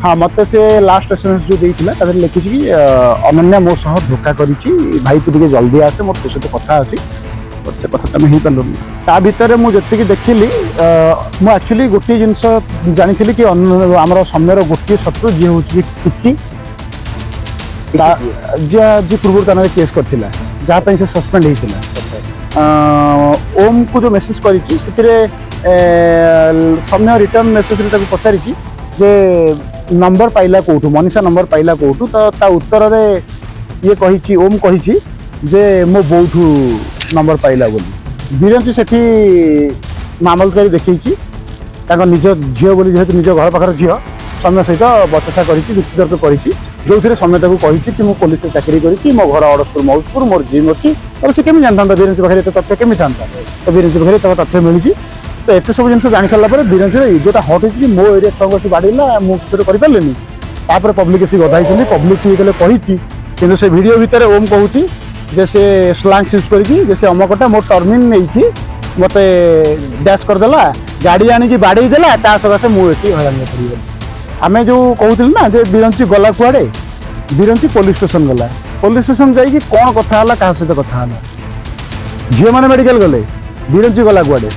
हाँ मत से लास्ट एसएमएस जो देइथिला तादर लिखि कि अनन्या मो सह धोखा करिछि भाई तू टिके जल्दी आसे मोर तो सहित कथा अछि बट से कथा तमे ही पारलुनी ता भितर मु जति कि देखिली मु एक्चुअली गोटे जिंस जानिथिली कि हमर समयर गोटे शत्रु जे होछि टिक्की जी पूर्व थाना केस करथिला जहाँ पे से सस्पेंड होता ओम को जो मेसेज करी समय रिटर्न मेसेज पचारि जे नंबर पाइला कौटू मनीषा नंबर पाइला कौटू तो ता उत्तर रे ये कही ओम कही जे मो बोठू नंबर पाइला बोली बीरंची सेठी मामलतकारी देखी निज झील बोली जेहेतु निज घर पाखर झील समय सहित बचसा जुक्तितर्क करी जो थे समय कही कि मुझे पुलिस चाकरी करी मो घर अड़सपुर मौजपुर मोर जिम अच्छी और से केमी जानता बीरंची पाखे तथ्य केमी था तो बीरंची पाखे तथ्य मिली तो एत सब जिन जानी सारापर बीरंची इगोटा हट हो मो एरिया छुआ आसी बाड़ेला मुझे कर पब्लिक आसी गधाई पब्लिक ये कही कि से भिड भितर ओम कहूँ जे से स्लांग्स यूज करके से अमकटा मो टर्मिन नहीं मत डैश करदेला गाड़ी आनी बाड़े देला ता सकाशे मुझे हैरान पड़ी आम जो कहते ना जे बीरंची गला कुआड़े बीरंची पुलिस स्टेशन गला पुलिस स्टेशन जाइए कौन कथा है क्या सहित कथा झील मैंने मेडिकल गले बीरंची गला कुआड़े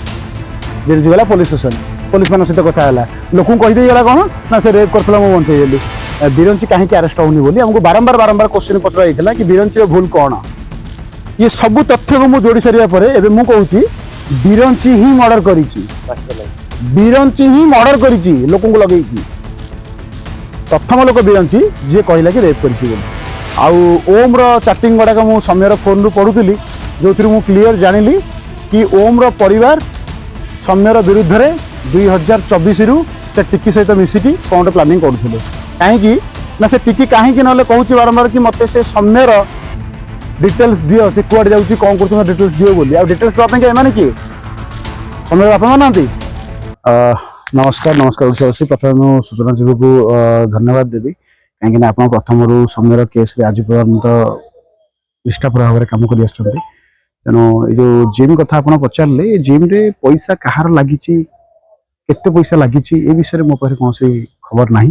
बीरंची गला पुलिस स्टेशन पुलिस मान सहित कथा है लोक कहीदे गला कौन ना से रेप करता मुझे बंचेदेली बीरंची कहीं अरेस्ट होनी बोली हमको बारंबार बारंबार क्वेश्चन पचरा कि बीरंची भूल कौन ये सब तथ्य को मुझे जोड़ी सारापर एवं मुझे कहूँ बीरंची ही मर्डर करी बीरंची ही मर्डर करी लोक लगे प्रथम लोक बीरंची जी कहला कि रेप कर ओम चैटिंग गुड़ाक मु समय फोन रु पढ़ुली जो थी मुझे क्लीयर जानिली कि ओम परिवार समय विरुद्ध में 2024 रु से टिक्की सहित मिसिकी कौन गोटे प्लानिंग करुले कहीं ना से टिक्की कहीं ना कहूँ बारंबार कि मत से समय डिटेल्स दियो से कुआड़े जाऊँगी कौन कर डिटेल्स दियो बोली आ डिटेल्स देवाई एम किए समय बापा माँ ना नमस्कार नमस्कार उसी प्रथम मुझे सूचना जीव को धन्यवाद देवी कहीं आप प्रथम समय केस आज पर्यंत निष्ठापूर भाव में कम कर तेणु जो जिम कथा आप पचारे जिम रे पैसा कहार लगी केते पैसा लगी ए विषय में मो पाखे कौन खबर ना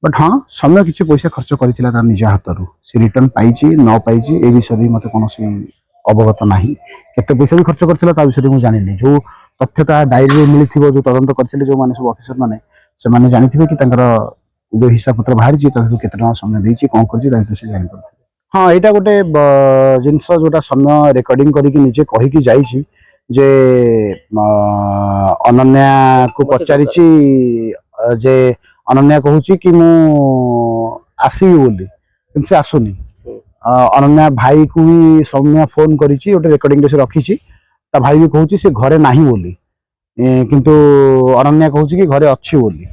बट हाँ समय किसी पैसा खर्च कर निज हाथ से रिटर्न पाई न पाई ए विषय में मत कौन अवगत ना केते पैसा भी खर्च करता विषय में जानी जो तथ्यता डायरी मिली जो तदंत करते जो मैंने सब अफिसर मैंने से जानी कि जो हिसाब पत्र बाहरी के समय देती कौन कर जानी पड़ते हाँ यहाँ गोटे जिनस जोटा समय रेकर्डिंग करके निजे कहीकि जाइए जे अनन्या को पचारि जे अनन्या कहूँ कि मु आसबि बोली से आसुनी अनन्या भाई को भी सौम्या फोन करी गोटे रेकर्डिंग से रखी भाई भी कहूँ से घरे नहीं बोली किंतु अनन्या कहूँ कि घरे अच्छी बोली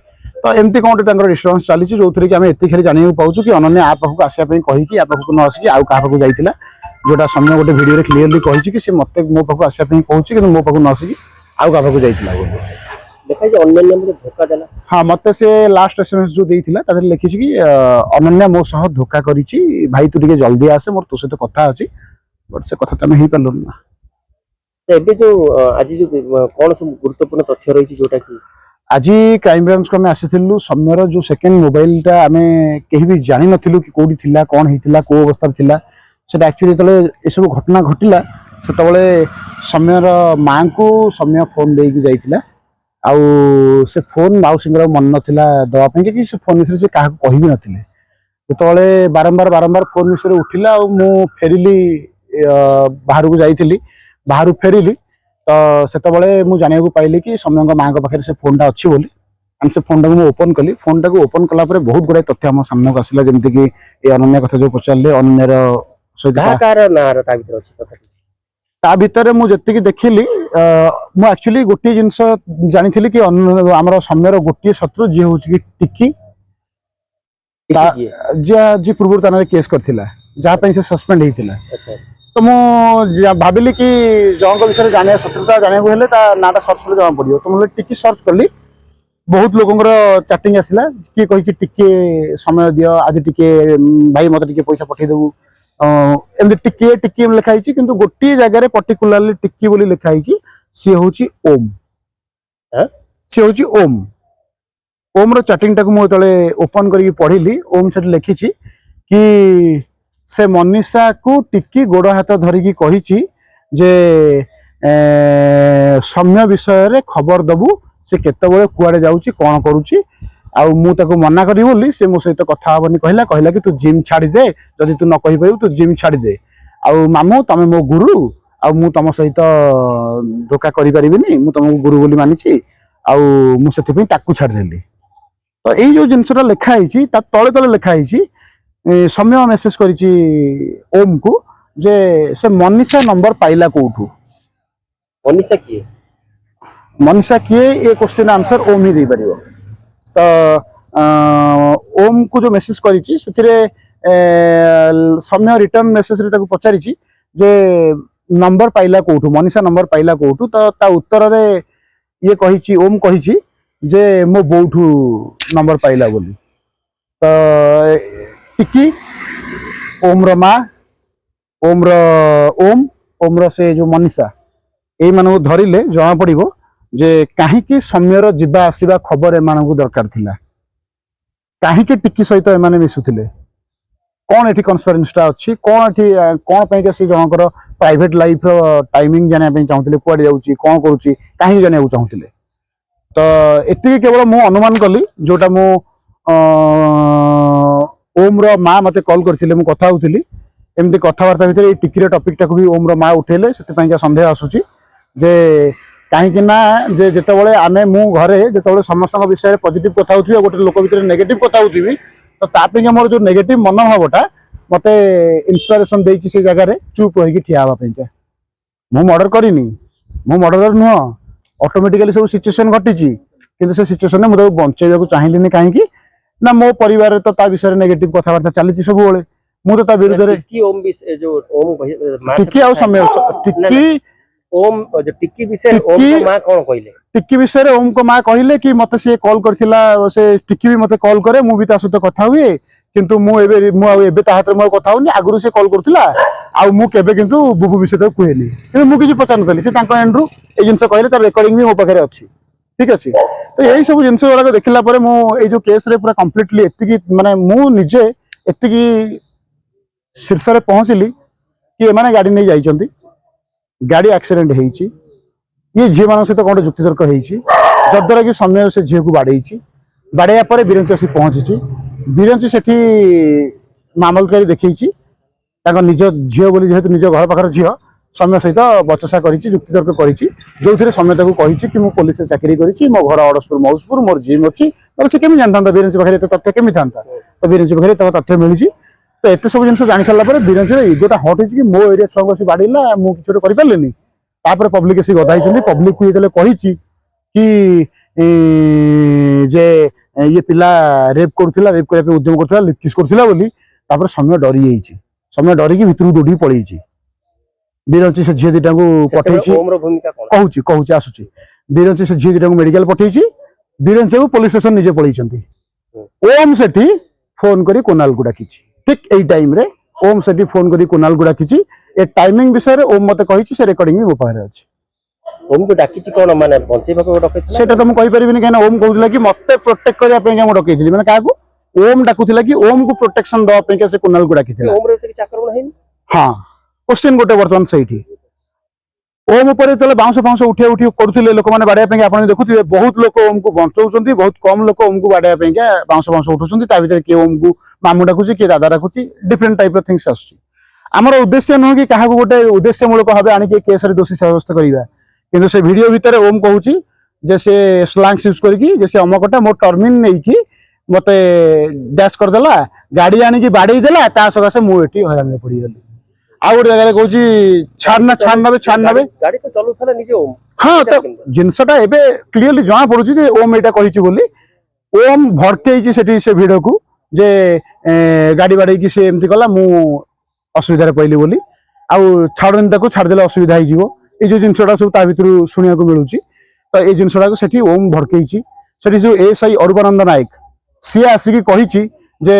तो एमती कौन गोटे डिस्टर्बांस चली जो थी आम एत खाली जाना पाऊँ कि अनन्या आ पाखक आसापी कहीकि आ पाखक न आसिक आउ क्या पाखक जाइला जोटा समय गोटे भिडियो क्लीयरली कही कि मत मो पाखक आसापी कहूँ कि मो पाखक न आसिक आउ क्या पाखक जाइला हाँ मत से लास्ट एसएमएस जो देइथिला तादर लिखि कि अनन्या मो सह धोखा करिछि भाई तू टिके जल्दी आसे मोर तो सहित कथा अछि बट से कथा तमे ही पारलुनी ना एबे जो आज जो कौन सब गुरुत्वपूर्ण तथ्य रही जोटा कि आज क्राइम ब्रांच को आम आसीलु समय जो सेकेंड मोबाइलटा आम कहीं भी जानी नथिलु कि कौटी थिला कौन होता कौ अवस्था थिला से एक्चुअली ये सब घटना घटिला से समय माँ को समय फोन देकी जाइथिला आउ से फोन माउसी मन नाला दवापाई कि से फोन विषय से क्या कह भी नथिले जो बारंबार बारंबार फोन विषय उठिला मु फेरिली बाहर को जाइथिली बाहर फेरिली तो से मुझे जाना पाइली कि समय माँ पाखे से फोन अच्छी बोली एंड से फोन टाक ओपन कली फोन टाक ओपन कलापर बहुत गुड़ाए तथ्य आम सामने को आसला जमीक कि अनन्या कथा जो पचारे अनन्यार सहित ता भितर मुझे देखिली मुझे एक्चुअली गोटे जिनस जानी कि आमर समय गोटे शत्रु जी हूँ कि टिक्की जी पूर्व थाना केस करथिला जहाँ से सस्पेंड होता तो मुझे भाविली कि जन विषय जाने शत्रुता जाना नाटा सर्च कर जमा पड़ो तो मुझे टिक्की सर्च कली बहुत लोकर चैटिंग आसला किए कही टिके समय दियो आज टिके भाई मत टिके पैसा पठेदेबू एमती टिके टिके लिखाई किंतु गोटे जगह पर्टिकुलारली टिक्की बोली लिखाई सी हूँ ओम सी हूँ ओम ओम रो चैटिंग टाक मुझे ओपन करके पढ़िली ओम से लिखी कि से मनीषा को टिकी गोड़ हाथ धरिकी कही जे सौम्य विषय रे खबर दबु से केतबेले कुआडे जाउची कौन करुची आउ मु ताको मना करी बोली से मो सहित कथा हबनी कहला कि तू जिम छाड़ी दे जदि तू न कहि परिबु तू जिम छाड़ी दे आउ मामू तमे मो गुरु आउ मु तम सहित धोखा करि परिबिनी मु तुमको गुरु बोली मानिची आउ मु सेति पई ताकू छाड़ी देली तो एई जो जिनसटा लिखा हिची ता तळे तळे लिखा हिची समय मेसेज करिची ओम को जे से मनीषा नंबर पाइला कोठू मनीषा किए ये क्वेश्चन आंसर ओम ही दे परिबो तो ओम को जो मेसेज करिची सेतिरे समय रिटर्न मेसेज रे ताको पचारिची जे नंबर पाइला कोठू मनीषा नंबर पाइला कोठू तो ता उत्तर रे ये कहिची ओम कहिची जे मो बोठू नंबर पाइला बोली तो टिकी ओम रो माँ ओम रो से जो मनीषा एई मानू धरिले जना पड़िबो जे काहीकि समयर जिबा आसीबा खबर एमानकु दरकार थिला काहीकि टिकी सहित एमाने मिसुथिले कौन एठी कन्स्पिरेन्सीटा अछि कौन एठी कौन पई के से जनकर प्राइवेट लाइफ रो टाइमिंग जाने पई चाहुथिले कुआडे जाउची कौन करूची काहे जाने चाहुथिले तो एति केवल मु अनुमान कली जोटा मु ओम रो माँ मते कॉल करथिले मु कथा होउथिली एमती कथावार्ता भितर टिकी रे टॉपिक टाको भी ओम रो माँ उठेले सेति पई के संदेह आसुची जे कहीं ना जे जेतेबेले आमे मु घरे जेतेबेले समस्त विषय पॉजिटिव कथा होथि गोटे लोक भितर नेगेटिव कथा होथि तो तापे के मोर जो नेगेटिव मनोभावटा मते इंस्पिरेशन देछि से जगह रे चुप होई कि ठिया हवा पई के मु मर्डर करिनी मु मर्डरर नुह ऑटोमेटिकली सब सिचुएशन घटिछि किंतु से सिचुएशन ने मु बंचेबा को चाहिलिनी काहे कि ना मो परिवार रे तो ता विषय नेगेटिव कथावार्ता चलीछि सब बेले मु तो ता विरुद्ध रे टिकी ओम जो ओम टिकी आ समय टिकी ओम जो टिकी विषय ओम को मां कोन कहले टिकी विषय रे ओम को मां कहले कि मते से कॉल करथिला से टिकी भी मते कॉल करे मु भी ता सहित कथा हुए किंतु मु एबे ता हाथ रे मो कथा होनी आगुरु से कॉल करथिला आ मु केबे किंतु बुबु विषय तो कहली किंतु मु किछि पचार नथली से तांको एंड्रू ए जिंस कहले तार रिकॉर्डिंग भी मो पाखरे अछि ठीक अछि तो एई सब जिंस वाला देखिला परे मु ए जो केस रे पूरा कंप्लीटली एतिकी माने मु निजे एतिकी शीर्ष रे पहुंचली कि एमाने गाड़ी नै जाइचंती गाड़ी एक्सीडेंट होईची ये झी मान सहित कौन जुक्ति तर्क होईची जद्वारा कि समय से झील को बाड़ेची बाड़ेया पर बिरंची आसी पहुंची बिरंची सेठी मामलतकारी देखी निज झील बोली जेहेतु निज घर पाखर झील समय सहित बचसा करिची जुक्ति तर्क करिची जोथिरे समय ताको कहिची कि मु पुलिस चाकरी करिची मो घर अडसपुर मौजपुर मोर जिम अछि तर से केमि जानता बिरंची पाखरे तथ्य केमि थांता तो बिरंची पाखरे तथ्य मिलिची तो एत सब जिन जानी सारा पर बिरंची इगोटा हट हो मो एरिया छुआ बस बाड़ेला मुझे गोटे करें तापर पब्लिक आसी गधाई पब्लिक को ये कही कि जे ये पिला रेप करूला रेप करने उद्यम करूला किस करूला बोली तापर समय डरी जाइए समय डरिकी भितर दौड़ी पलि बिरंची से झी दीटा को पठे कहूँ आसुची बिरंची से झी दीटा को मेडिकल पठे बिरंची को पुलिस स्टेशन निजे पलि ओम सेठी फोन करी कोनाल को डाकी ठीक एई टाइम रे ओम सेठी फोन करी कुणाल को डाकिची ए टाइमिंग विषय रे ओम मते कहिची से रिकॉर्डिंग भी मो पाखरे अछि ओम को डाकिची कोन माने बंचेबा को डकैछि सेटा त मु कहि परिबिनी केना ओम कहउतला कि मते प्रोटेक्ट करिया पे मो डकैथिली माने काको ओम डाकुथिला कि ओम को प्रोटेक्शन दवा पे के से कुणाल को डाकिथिला ओम रे से आक्रमण हैनी हां क्वेश्चन गोटे वर्तमान सहीठी ओम ऊपर तले बाउंस फाउंस उठिया उठी करथिले लोक माने बाडया पे आपण देखुथिबे बहुत लोक ओम को बंचौचंती बहुत कम लोक ओम को बाडया पे बाउंस फाउंस उठुचंती ता भीतर के ओम को मामू डाकुची के दादा डाकुची डिफरेंट टाइप ऑफ थिंग्स आसुची हमर उद्देश्य न कि काहा को गोटे उद्देश्य मूलक भाबे आनी के केस रे दोषी साब्यस्त करिवा किंतु से वीडियो भीतर ओम कहूची जे से स्लैंग्स यूज करकी जे से अमकटा मो टर्मिन नै की मते डैश कर देला गाड़ी आनी की बाडई देला ता सगा से मु एटी हैरान में पड़ी गेली आ गोटे जगह कहूँ छाड़ना गाड़ी तो चलुथला निजे ओम हाँ तो जिनसटा एबे क्लियरली जना पड़ुची जे ओम एटा कहिची बोली ओम भरते सेठी से भिड को जे गाड़ी बाड़े की से एमती कला मु असुविधा पइली बोली आउ छाड़नी ताको छाड़देले असुविधा हो जिवो ए जो जिनसटा सब ता भितरु सुनिया को मिलुची तो ए जिनसटा को सेठी ओम भरकेची सेठी जो एसआई अरूपानंद नायक सी आसिकी कहिची जे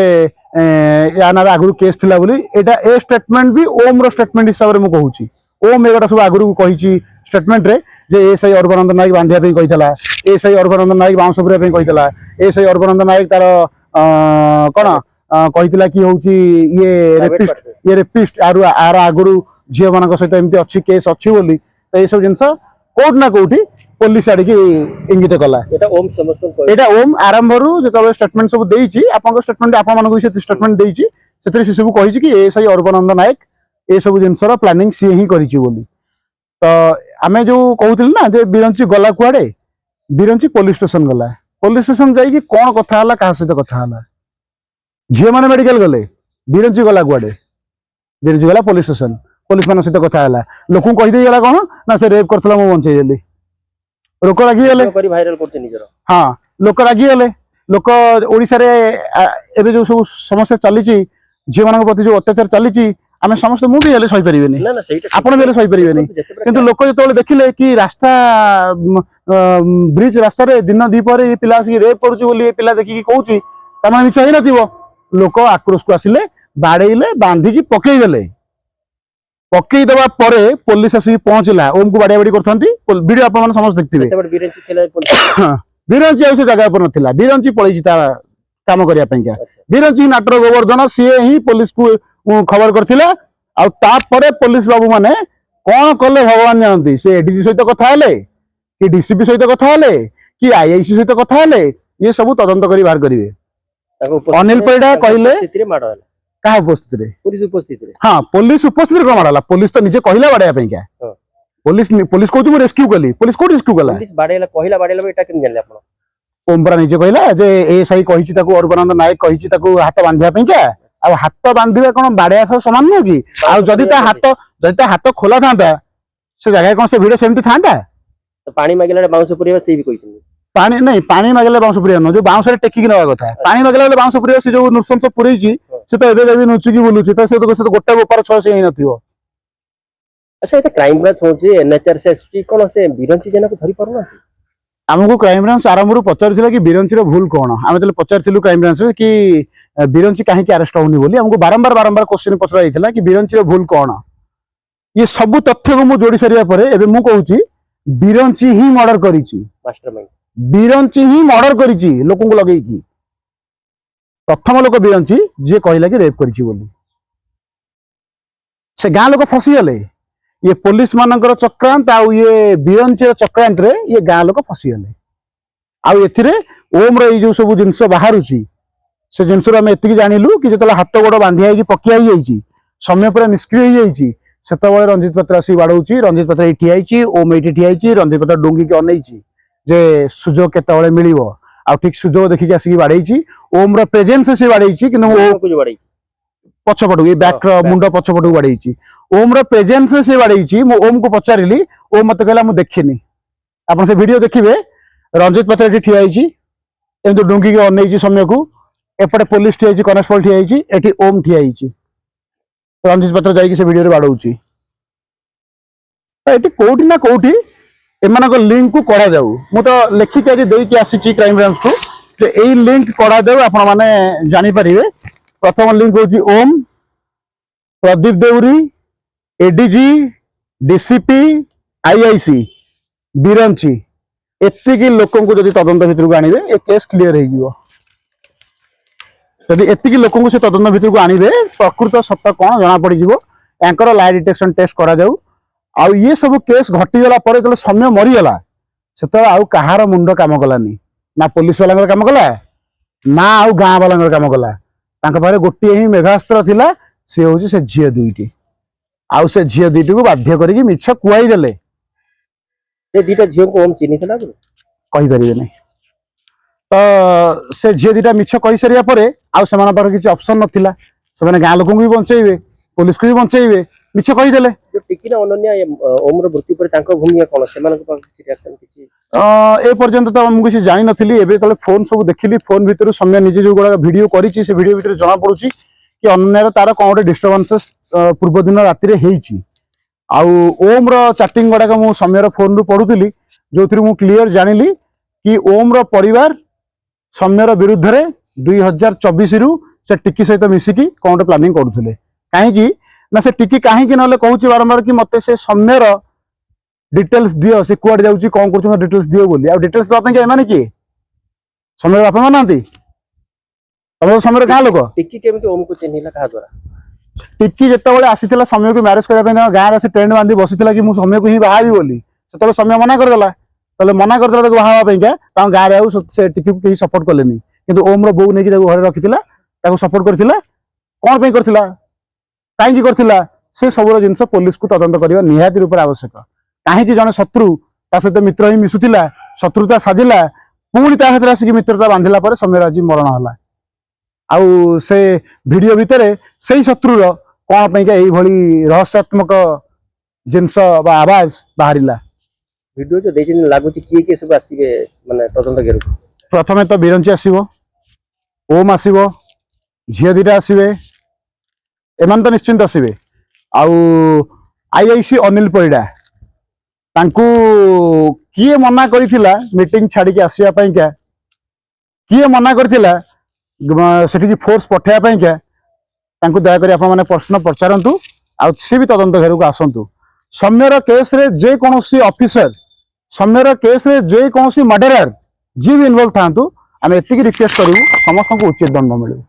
या ना आगुरु केस थिला बोली एटा ए स्टेटमेंट भी ओम रो स्टेटमेंट हिसाब रे मु कहूची ओम एगोटा सब आगुरु कहिची स्टेटमेंट रे जे एसआई अरूपानंद नायक बांधिया पे कहितला एएसआई अर्घनंदन नायक बाउंस पुरिया पे कहितला एएसआई अर्घनंदन नायक तार कोन कहितला कि होउची ये रेपिस्ट आर आगुरु झियो मानक सहित एमती अच्छी केस अच्छी बोली तो ये सब जिनस कोट ना कोठी पुलिस आड़ी इंगित कला एटा ओम आरंभ रु जतबे स्टेटमेंट सब देइची आपन स्टेटमेंट आपन मानक विषय स्टेटमेंट देइची सेतरी से सब कहिची कि एएसआई अर्घनंदन नायक ए सब जिनसर प्लानिंग सी ही करिची बोली तो आमे जो कहउतिल ना जे बिरंची गला कुआडे बिरंची पुलिस स्टेशन जाई कि कोन कथा हला का सहित कथा हला झियो माने मेडिकल गले बिरंची गला कुआडे बिरंची गला पुलिस स्टेशन पुलिस मान सहित कथा हला लोकु कहि देई गला कोन ना से रेप करथला मो बंचै देली लोक रागी गले भाइराल करते निजर हां लोक रागी गले लोक ओडिसा रे एबे जो सब समस्या चली झियो मान प्रति जो अत्याचार चली आमे समस्त मु भी हेले सही परिबेनी ना ना सेटा आपण भी हेले सही परिबेनी किंतु लोक जतले देखिले कि रास्ता ब्रिज रास्ता रे दिन दी पर पिला आसी रेप करूची बोली ए पिला देखि कि कहूची तमा मिछ ही नथिबो लोक आक्रोश को आसिले बाडेइले बांधी की पकेई देले पकेई दबा परे पुलिस आसी पहुंचला ओम को बाडिया बाडी करथंती वीडियो आपण मन समस्त देखथिबे बिरंची खेला बिरंची आउसे जगह पर नथिला बिरंची पळैची ता काम करिया पैका बिरंची नाटर गोवर्धन सीए ही पुलिस को खबर करथिले आ तापरे पुलिस बाबू माने कोन कले भगवान जानती से एडीजी सहित कथा हेले कि डीसीपी सहित कथा हेले कि आईआईसी सहित कथा हेले ये सब तदंत करी बाहर करिवे अनिल परिडा कहले का उपस्थित रे पुलिस उपस्थित को मारला पुलिस तो निजे कहिला बाडया पैका पुलिस कहू मु रेस्क्यू कली पुलिस को रेस्क्यू कला पुलिस बाडेला पहिला बाडेला एटा किन जानले आपण ओमपरा निजे कहिला जे एएसआई कहिची ताको अर्घनंदन नायक कहिची ताको हाथ बांधिया पैका आ हाथ बांधिबे कोन बाडया सह समान न कि आ जदी ता हाथ खोला थांता से जगह कोन से वीडियो सेमती थांता तो पानी मागेला बाउंस पुरिया से भी कहिछन पानी नहीं पानी मागेले बाउंस पुरिया न जो बाउंस रे टेकी कि नवा कथा पानी मागेले बाउंस पुरिया से जो नृशंस पुरैची से तो एबे जबी नुची की बोलुची त से तो गोटे ऊपर 6 से ही नथियो अच्छा ये क्राइम ब्रांच होची एनएचआर से एसटी कोन से बिरंची जना को धरि परना आमको क्राइम ब्रांच आरंभ रु पचार कि बिरंची रो भूल कोन आमे तले पचार क्राइम ब्रांच कि बिरंची काहे कि अरेस्ट होनी बोली हमको बारंबार क्वेश्चन पचरा जाइथिला कि बिरंची रो भूल कोन ये सब तथ्य को मु जोड़ी सरिया परे एबे मु कहूची बिरंची ही मर्डर करिची मास्टरमाइंड बिरंची ही मर्डर करिची लोकन को लगेई की प्रथम लोक बिरंची जे कहला कि रेप करिची बोली से गां लोक फसी गले ये पुलिस मानकर चक्रांत आ ये बिरंची चक्रांत रे ये गां लोक फसी गले आ एथिरे ओम रे जो सब जिंस बाहरुची से जिनसर आम एति जानिलु कि जो हाथ गोड़ बांधिया पकिया समय पूरा निष्क्रिय हो जाइए सेतबे रंजित पात्र आसी बाड़ौची रंजित पात्र ये ठिया ओम ये ठिया रंजित पात्र डुंगी के अनैची जे सुजोग केतबेले मिलिबो आ ठीक सुजोग देखिक आसिक बाड़ैची ओम रो प्रेजेंस से बाड़ैची कि पछपटू ये बैक मुंड पछपटू बाड़ैची ओम रो प्रेजेंस से बाड़ैची मु ओम को पचारिली ओम मते कहला मु देखिनी आपन से वीडियो देखिबे रंजित पात्र एठी ठिया एमती डुंगी के अनैची समय को एपटे पुलिस ठिया कनेस्टेबल ठिया एठी ओम ठिया रंजित पात्र जाइए से वीडियो बाड़ौची एटी कोठी ना कोठी एमानक लिंक को करा जाऊ मु तो लेखिक आज देकी आसी क्राइम ब्रांच को जे एई लिंक करा जाऊ आपण माने जानि परिबे प्रथम लिंक होची Om Pradeep Deuri ADG DCP IIC Biranchi एतिकी लोकन को जदी तदंत भितर को आनिबे ए केस क्लियर हो जिवो जदि एतिकी लोकन को से तदंत भितर को आनिबे प्रकृत सत्य कोन जना पड़ी जिवो एंकर लाई डिटेक्शन टेस्ट करा जाऊ आ ये सब केस घटी गला परे जले समय मरी गला सेत आउ कहार मुंड काम कलानी ना पुलिस वाला काम कला ना आउ गाँ वाला काम कला तांका पारे गोटे ही मेघास्त्र थिला से होची से झियो दुईटी आउ से झियो दुईटी को बाध्य करिक मिछ कुआई देले से दीटा झियो को ओम चिनी थला कहि परिबे नै तो से झियो दीटा मिछ कहि सरिया परे आउ समान पर किछ ऑप्शन नथिला से माने गाँ लोकन को भी बंचैबे पुलिस को भी बंचैबे मिछ कहि देले जो टिकी ना अनन्या ओम रो मृत्यु पर तांको भूमिका कोन सेमान को किछ रिएक्शन किछ ए पर्यंत तो हम किछ जानि नथिली एबे तले फोन सब देखिली फोन भीतर समय निजे जो गुडा वीडियो करिछि से वीडियो भीतर जना पडुछि कि अनन्या तार कोन गोटे डिस्टर्बेंसेस पूर्व दिन राति रे हेइछि आउ ओम रो चैटिंग गुडा मु समय रो फोन रु पढुतिली जोथि मु क्लियर जानिली कि ओम रो परिवार समय रो विरुद्ध रे 2024 रु से टिकी सहित मिसिकी कोन प्लानिंग करूथिले काहे कि ना से टिकी काहे कि नले कहूछि बारंबार कि मते से समय रो डिटेल्स दियो से कुआड जाउची कोन करछु डिटेल्स दियो बोली आ डिटेल्स दवा पे एमाने की समय बापा मानती तम समय गाँ लोक टिक्की केମିତି ओम को चिन्हिला काहा द्वारा टिक्की जितेबाला आसीला समय को मैरेज करने गाँव से टेंट बांधी बसीला कि समय को ही बाहरी बोली से समय मना करदेला मना करदेला बाहा गाँव में से टिक्की को कहीं सपोर्ट कलेनी कि ओम रो बो नहीं घर रखी सपोर्ट करथिला कौन पे करथिला कहीं करथिला से सब जिनस पुलिस को तदंत करबा निहाती रूप आवश्यक कहीं जन शत्रु ता सहित मित्र ही मिसुतिला शत्रुता साजिला पुणी ता सहित आसिक मित्रता बांधिला पर समय आज मरण होला आउ से वीडियो भितर से शत्रुर कौन पे यही रहस्यात्मक जिनस आवाज बाहरिला वीडियो जो देछिन लागुची किए सब आसीबे माने तदंत करू प्रथमे तो बिरंची आसीबो ओम आसीबो झियो दिटा आसीबे एमान तो निश्चिंत आसीबे आउ आईआईसी अनिल परिडा तांकू किए मना करिथिला मीटिंग छाड़ी के आसिया पई क्या किए मना करिथिला सेठी फोर्स पठाया पई क्या तांकू दया करी आपण माने प्रश्न पचारंतु आ से भी तदंत घर को आसंतु सम्यर केस रे जे कोनोसी ऑफिसर सम्यर केस रे जे कोनोसी मर्डरर जी भी इन्वॉल्व थांतु आम एतिकी रिक्वेस्ट करू समस्त को उचित दंड मिले।